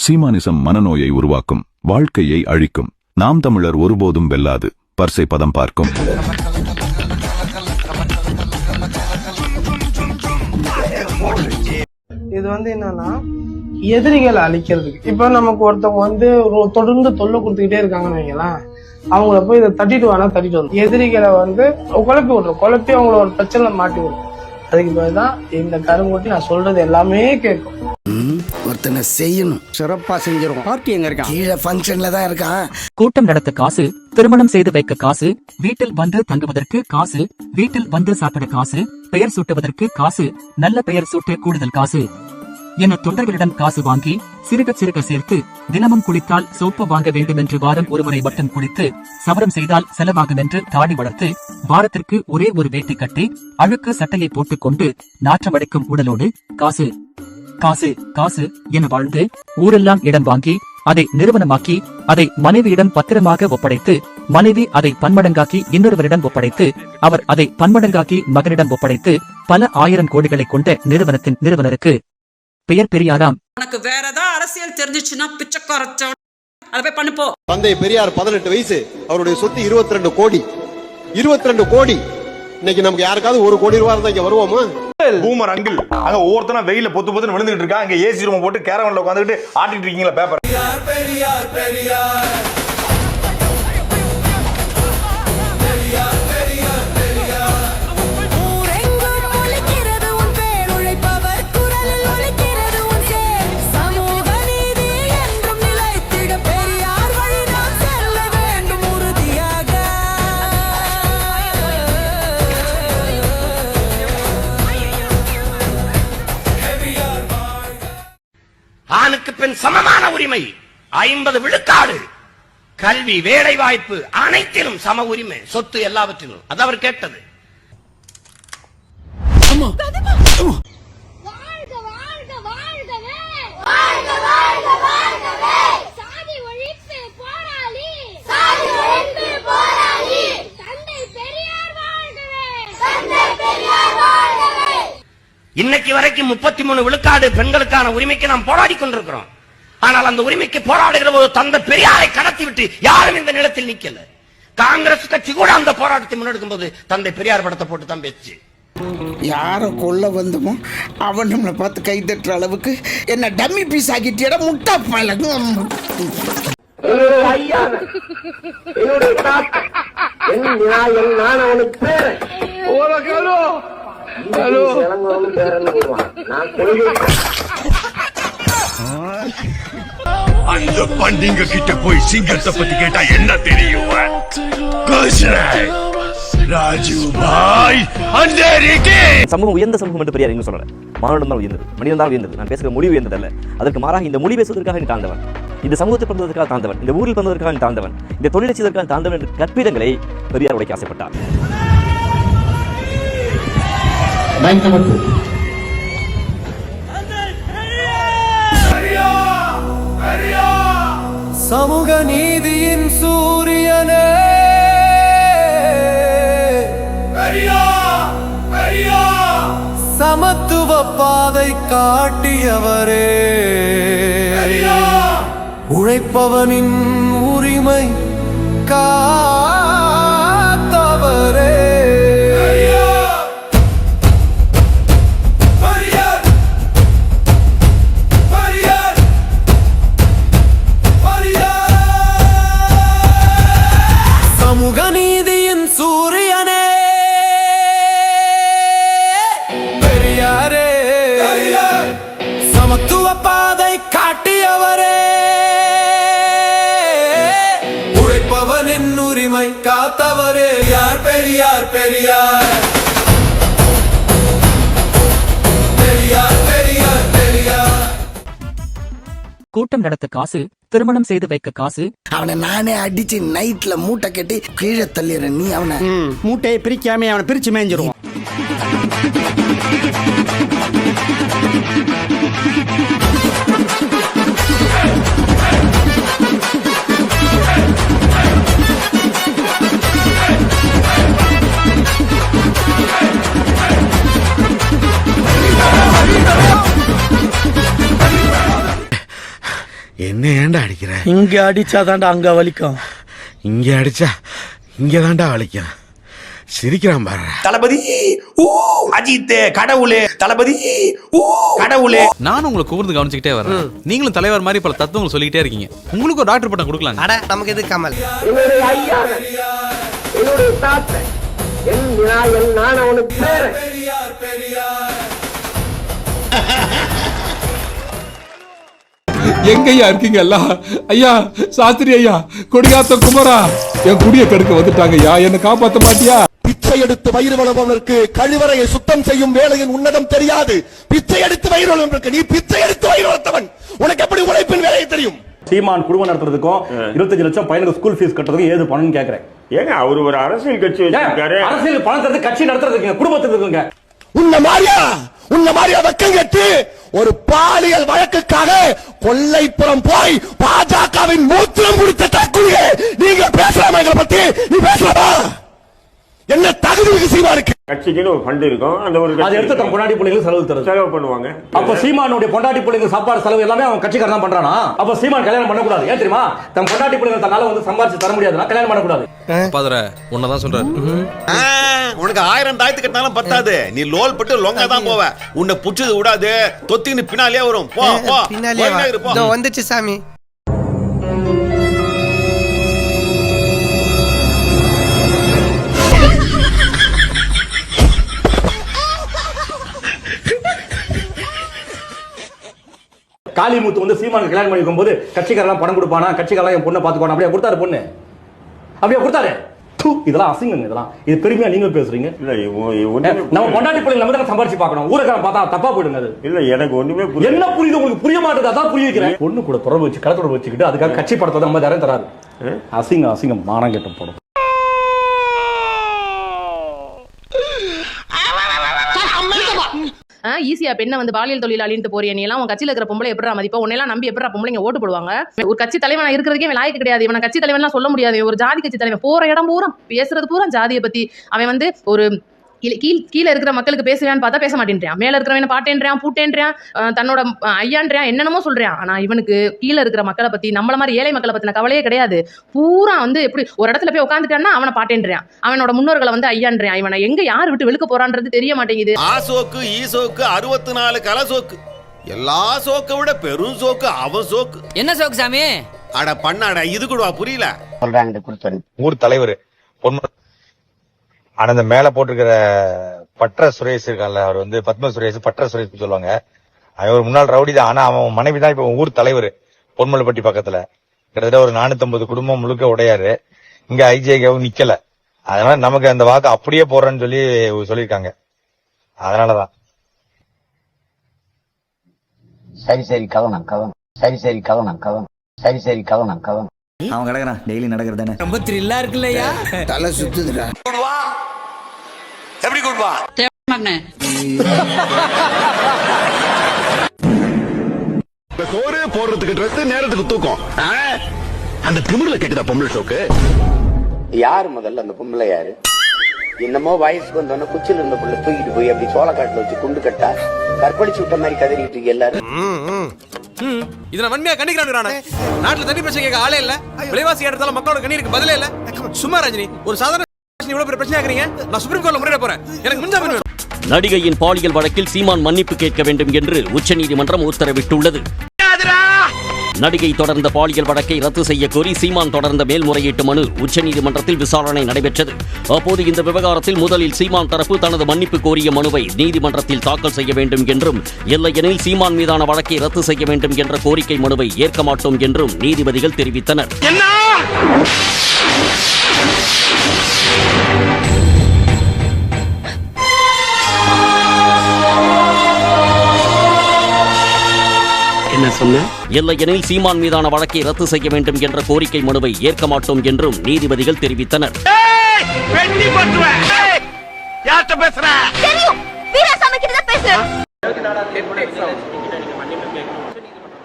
சீமானிசம் மனநோயை உருவாக்கும், வாழ்க்கையை அழிக்கும். நாம் தமிழர் ஒருபோதும் வெல்லாது. பர்சை பதம் பார்க்கும். இது என்னன்னா எதிரிகளை அழிக்கிறதுக்கு. இப்ப நமக்கு ஒருத்தவங்க தொடர்ந்து தொல்லை கொடுத்துக்கிட்டே இருக்காங்கன்னு வைங்களேன், அவங்கள போய் இதை தட்டிட்டு வேணா தட்டிட்டு வரும். எதிரிகளை குழப்பி விட்டுரும், குழப்பி அவங்கள ஒரு பிரச்சனை மாட்டி விடும். அதுக்கு பிறகுதான் இந்த கருங்குட்டி நான் சொல்றது எல்லாமே கேட்கும். ஒருத்தனை செய்யணும், சிறப்பா செஞ்சிரும். பார்ட்டி எங்க இருக்கான்? கீழே ஃபங்க்ஷன்ல தான் இருக்கான். கூட்டம் நடத்த காசு, திருமணம் செய்து வைக்க காசு, வீட்டில் வந்து தங்குவதற்கு காசு, வீட்டில் வந்து சாப்பிட காசு, பெயர் சூட்டுவதற்கு காசு, நல்ல பெயர் சூட்ட கூடுதல் காசு என தொண்டர்களிடம் காசு வாங்கி சிறுக சிறுக சேர்த்து தினமும் குளித்தால் சோப்பு வாங்க வேண்டும் என்று வாரம் ஒருமுறை மட்டும் குளித்து சவரம் செய்தால் செலவாகும் என்று தாடி வளர்த்து வாரத்திற்கு ஒரே ஒரு வேட்டி கட்டி அழுக்கு சட்டையை போட்டுக் கொண்டு நாற்றமடைக்கும் உடலோடு காசு காசு காசு என வாழ்ந்து ஊரெல்லாம் இடம் வாங்கி அதை நிறுவனமாக்கி அதை மனைவியிடம் பத்திரமாக ஒப்படைத்து மனைவி அதை பன்மடங்காக்கி இன்னொருவரிடம் ஒப்படைத்து அவர் அதை பன்மடங்காக்கி மகனிடம் ஒப்படைத்து பல ஆயிரம் கோடிகளை கொண்ட நிறுவனத்தின் நிறுவனருக்கு பெயர் பெரியாராம். உனக்கு வேற ஏதாவது அரசியல் தெரிஞ்சிச்சுன்னா பிச்சைக்காரச்ச அதை போய் பண்ணுப்போ. தந்தை பெரியார் 18 வயசு, அவருடைய சொத்து 22 கோடி. 22 கோடி. இன்னைக்கு நமக்கு யாருக்காவது 1 கோடி ரூபாய் இருந்தா இங்க வருவோமா? பூமர் அங்கிள் அங்க ஒவ்வொருத்தனா வெயில பொத்து பொத்துன்னு விழுந்துட்டு இருக்கா. அங்க ஏசி ரூம் போட்டு கேரவன்ல உட்காந்துட்டு ஆட்டிட்டு இருக்கீங்களா பேப்பர். பெரியார் பெரியார் ஆணுக்கு பெண் சமமான உரிமை, 50 விழுக்காடு, கல்வி, வேலை வாய்ப்பு அனைத்திலும் சம உரிமை, சொத்து எல்லாவற்றிலும். அது அவர் கேட்டது. இன்னைக்கு வரைக்கும் 33 விழுக்காடு பெண்களுக்கான உரிமைக்கு நாம் போராடி கொண்டிருக்கிறோம். ஆனால் அந்த உரிமைக்கு போராடுகிற போது தந்தை பெரியாரை கடத்தி விட்டு யாரும் இந்த நிலத்தில் நிக்கல. காங்கிரஸ் கட்சி கூட அந்த போராட்டத்தை முன்னெடுக்கும் போது தந்தை பெரியார் படத்தை போட்டு தான் பேச்சு. யார கொல்ல வந்தமோ அவன் நம்மளை பார்த்து கை தட்டுற அளவுக்கு என்ன டம்மி பீஸ் ஆகிட்டியட முட்டா பழகு. அந்த பண்டிங்க கிட்ட போய் சிங்கத்தை பத்தி கேட்டா என்ன தெரியும்? சமூகம் உயர்ந்த சமூகம் என்று பெரியார் எங்க சொல்லல. மானுடம் தான் உயர்ந்தது, மனிதன் தான் உயர்ந்தது. நான் பேசுகிற மொழி உயர்ந்ததல்ல. அதற்கு மாறாக இந்த மொழி பேசுவதற்காக நீ தாழ்ந்தவன், இந்த சமூகத்தை பிறந்ததற்காக தாழ்ந்தவன், இந்த ஊரில் பிறந்ததற்காக நீ தாழ்ந்தவன், இந்த தொழிலை செய்வதற்காக தாழ்ந்தவன் என்ற கற்பிதங்களை பெரியார் உடைக்க ஆசைப்பட்டார். சமூக நீதியின் சூரியனே, சமத்துவ பாதை காட்டியவரே, உழைப்பவனின் உரிமை காத்தவரே, சமூக நீதியின் சூரியனே பெரியாரே, சமத்துவ பாதை காட்டியவரே, உழைப்பவனின் உரிமை காத்தவரே. யார் பெரியார்? பெரியார் பெரியார் பெரியார் பெரியார். கூட்டம் நடத்த காசு, திருமணம் செய்து வைக்க காசு. அவனை நானே அடிச்சு நைட்ல மூட்டை கட்டி கீழே தள்ளிடுற. நீ அவனை மூட்டையை பிரிக்காம அவனை பிரிச்சு மேய்ஞ்சிருவோம். என்ன ஏன்டா அடிக்கிற? இங்க அடிச்சாதான்டா அங்க வலிக்கும். இங்க அடிச்சா இங்க தான்டா வலிக்கும். சிரிக்கிறான் பாரு. தளபதி அஜித் கடவுளே, தளபதி கடவுளே. நானும் உங்களை கூர்ந்து கவனிச்சுக்கிட்டே வரேன். நீங்களும் தலைவர் மாதிரி பல தத்துவங்கள் சொல்லிக்கிட்டே இருக்கீங்க. உங்களுக்கு ஒரு டாக்டர் பட்டம் கொடுக்கலாம். அட நமக்கு எது கமல்? என்னுடைய ஐயா, என்னுடைய தாத்தா, நான் அவனுக்கு பேரன். எங்கய்யா இருக்கீங்க எல்லாம்? ஐயா சாஸ்திரி ஐயா, கொடியாத்த குமரா, என் குடிய கெடுக்க வந்துட்டாங்க ஐயா, என்ன காப்பாத்த மாட்டியா? பிச்சை எடுத்து வயிறு வளர்ப்பவனுக்கு கழிவறையை சுத்தம் செய்யும் வேலையின் உன்னதம் தெரியாது. பிச்சை எடுத்து வயிறு வளர்ப்பவனுக்கு நீ பிச்சை எடுத்து வயிறு வளர்த்தவன், உனக்கு எப்படி உழைப்பின் வேலையை தெரியும்? சீமான் குடும்பம் நடத்துறதுக்கும் 25 லட்சம் பையனுக்கு ஸ்கூல் ஃபீஸ் கட்டுறதுக்கு ஏது பணம்னு கேக்குறேன். ஏங்க அவர் ஒரு அரசியல் கட்சி வச்சிருக்காரு. அரசியல் பணம் தரது கட்சி நடத்துறதுக்கு குடும்பத்துக்கு இருக்குங்க. உன்ன மாதிரியா வெக்கம் கட்டு ஒரு பாலியல் வழக்குக்காக கொல்லைப்புறம் போய் பாஜகவின் மூத்திரம் குடித்த தற்கொலை நீங்க பேசலாமா? எங்களை பத்தி நீ பேசலாமா? என்ன தகுதி சீமானுக்கு? கட்சிக்குன்னு ஒரு ஃபண்ட் இருக்கும், அந்த ஒரு அதை எடுத்து தன் பொண்டாட்டி பிள்ளைங்களுக்கு செலவு பண்ணுவாங்க. அப்ப சீமானுடைய பொண்டாட்டி பிள்ளைங்க சாப்பாடு செலவு எல்லாமே அவன் கட்சிக்காரன் தான் பண்றானா? அப்ப சீமான் கல்யாணம் பண்ணக்கூடாது. ஏன் தெரியுமா? தன் பொண்டாட்டி பிள்ளைங்க தன்னால வந்து சம்பாதிச்சு தர முடியாதுன்னா கல்யாணம் பண்ணக்கூடாது. பாதர உன்னதான் சொல்றாரு. உனக்கு 1000 தாயத்து கட்டினாலும் பத்தாது. நீ லோல் பட்டு லொங்க தான் போவ. உன்னை புடிச்சது விடாது, தொத்தின்னு பின்னாலே வரும். போ போ பின்னாலே வந்துச்சு சாமி. காளிமுத்து வந்து சீமானுக்கு கல்யாணம் பண்ணி இருக்கும்போது கட்சிக்காரெல்லாம் பணம் கொடுப்பானா, கட்சிக்காரெல்லாம் என் பொண்ணை பாத்துக்கணும் அப்படியே கொடுத்தாரு. பொண்ணு அப்படியே கொடுத்தாரு. இதெல்லாம் அசிங்கம். இதெல்லாம் இது பெருமையா நீங்க பேசுறீங்க. நம்ம பொண்டாட்டி பிள்ளைங்க நம்ம தான் சம்பாதிச்சு பார்க்கணும். ஊரக்காரன் பார்த்தா தப்பா போயிடுங்க. அது இல்ல, எனக்கு ஒண்ணுமே என்ன புரியுது உங்களுக்கு? புரிய மாட்டேங்குது. அதான் புரிய வைக்கிறேன். பொண்ணு கூட தொடர்பு வச்சு கலை தொடர்பு வச்சுக்கிட்டு அதுக்காக கட்சி படத்தை 50,000 தராரு. அசிங்கம் அசிங்கம், மானம் கெட்ட போடும். ஈஸியா பெண்ணை வந்து பாலியல் தொழிலாளின்னு போறிய நீ எல்லாம் உன் கட்சியில இருக்கிற பொம்பளை எப்படா மதிப்பா? உன்னெல்லாம் நம்பி எப்படா பொம்பளைங்க ஓட்டு போடுவாங்க? ஒரு கட்சி தலைவனா இருக்கிறதுக்கே அவன் லாயக்கு கிடையாது. இவனை கட்சி தலைவன்லாம் சொல்ல முடியாது. ஒரு ஜாதி கட்சி தலைவன் போற இடம் பூரா பேசுறது பூரா ஜாதியை பத்தி. அவன் வந்து ஒரு கீழே இருக்கிற மக்களுக்கு பேசுவான்னு பார்த்தா பேச மாட்டேன்றான். மேல இருக்கிறவன பாட்டேன்றான், பூட்டேன்றான், தன்னோட ஐயான்றான், என்னென்னமோ சொல்றான். ஆனா இவனுக்கு கீழே இருக்கிற மக்களை பத்தி, நம்மள மாதிரி ஏழை மக்களை பத்தின கவலையே கிடையாது. பூரா வந்து எப்படி ஒரு இடத்துல போய் உட்காந்துட்டான்னா அவனை பாட்டேன்றான், அவனோட முன்னோர்களை வந்து ஐயான்றான். இவனை எங்க யார் விட்டு வெளுக்க போறான்றது தெரிய மாட்டேங்குது. ஆசோக்கு ஈசோக்கு 64 கல சோக்கு, எல்லா சோக்கை விட பெரும் சோக்கு அவன் சோக்கு. என்ன சோக்கு சாமி? அட பண்ணாட, இது கூட புரியல சொல்றாங்க. ஊர் தலைவர் பொன்ம ஆனா இந்த மேல போட்டிருக்கிற பற்ற சுரேஷ் இருக்கான்ல, அவர் வந்து பத்ம சுரேஷ், பற்ற சுரேஷ் சொல்லுவாங்க. அவன் ஒரு முன்னாள் ரவுடி தான். ஆனா அவன் மனைவி தான் இப்ப ஊர் தலைவர். பொன்மலைப்பட்டி பக்கத்துல கிட்டத்தட்ட ஒரு 450 குடும்பம் முழுக்க உடையாரு. இங்க ஐஜேகவும் நிக்கல. அதனால நமக்கு அந்த வாக்கு அப்படியே போறேன்னு சொல்லி சொல்லியிருக்காங்க. அதனாலதான் சரி கவனம் அவன் கிடக்குறான். டெய்லி நடக்கிறதானே ரொம்ப த்ரில்லா இருக்குல்லையா? தலை சுத்துதுடா. எப்படி கூடுவா? சோறு போடுறதுக்கு ட்ரெஸ், நேரத்துக்கு தூக்கம். அந்த திமிர்ல கேக்குதா பொம்பளை ஷோக்கு? யாரு முதல்ல அந்த பொம்பளை யாரு? என்னமோ வயசுக்கு வந்தோன்னா குச்சில இருந்த புள்ள தூக்கிட்டு போய் அப்படி சோளக்காட்டுல வச்சு குண்டு கட்டா கற்பழிச்சு விட்ட மாதிரி கதறிட்டு இருக்கு எல்லாரும். இத நான் வன்மையா கண்டிக்கிறானே. நாட்டுல தண்ணி பிரச்சனை கேட்க ஆளே இல்ல. விலைவாசி ஏற்றத்தால மக்களோட கண்ணீருக்கு பதிலே இல்ல. சும்மா ரஜினி, ஒரு சாதாரண இவ்வளவு பெரிய பிரச்சனை ஆக்குறீங்க. நான் சுப்ரீம் கோர்ட்ல முறையிட போறேன். எனக்கு முன்ஜாமீன் வேணும். நடிகையின் பாலியல் வழக்கில் சீமான் மன்னிப்பு கேட்க வேண்டும் என்று உச்சநீதிமன்றம் உத்தரவிட்டுள்ளது. நடிகை தொடர்ந்த பாலியல் வழக்கை ரத்து செய்ய கோரி சீமான் தொடர்ந்த மேல்முறையீட்டு மனு உச்சநீதிமன்றத்தில் விசாரணை நடைபெற்றது. அப்போது இந்த விவகாரத்தில் முதலில் சீமான் தரப்பு தனது மன்னிப்பு கோரிய மனுவை நீதிமன்றத்தில் தாக்கல் செய்ய வேண்டும் என்றும், இல்லையெனில் சீமான் மீதான வழக்கை ரத்து செய்ய வேண்டும் என்ற கோரிக்கை மனுவை ஏற்க மாட்டோம் என்றும் நீதிபதிகள் தெரிவித்தனர். என்ன சொன்ன? இல்லையெனில் சீமான் மீதான வழக்கை ரத்து செய்ய வேண்டும் என்ற கோரிக்கை மனுவை ஏற்க மாட்டோம் என்றும் நீதிபதிகள் தெரிவித்தனர்.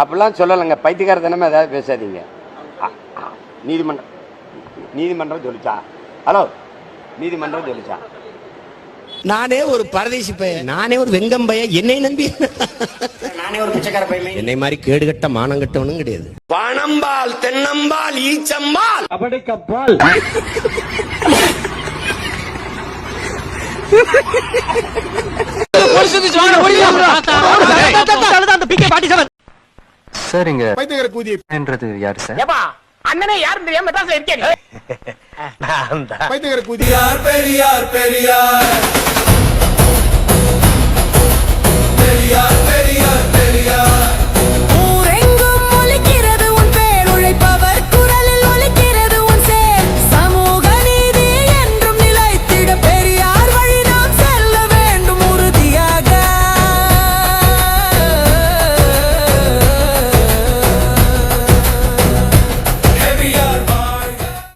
அப்படிலாம் சொல்லலைங்க. பைத்தியக்காரத்தனமா ஏதாவது பேசாதீங்க. நீதிமன்றம் சொல்லிச்சா? ஹலோ, நீதிமன்றம் சொல்லிச்சா? நானே ஒரு பரதேசி பையன், நானே ஒரு வெங்கம் பையன், என்னை நம்பி நானே ஒரு பிச்சைக்கார பையன். என்னை மாதிரி கேடுகட்ட மானம் கட்டவனும் கிடையாது. பணம்பால், தென்னம்பால், ஈச்சம்பால், அப்படிக்கப்பால் சரிங்க பைத்தியக்கார கூதி என்றது யாரு சார்? அண்ணனே யாரும் தெரியாம மெட்ராஸ்ல இருக்கேன். பைத்தியக்கார கூதி. பெரியார்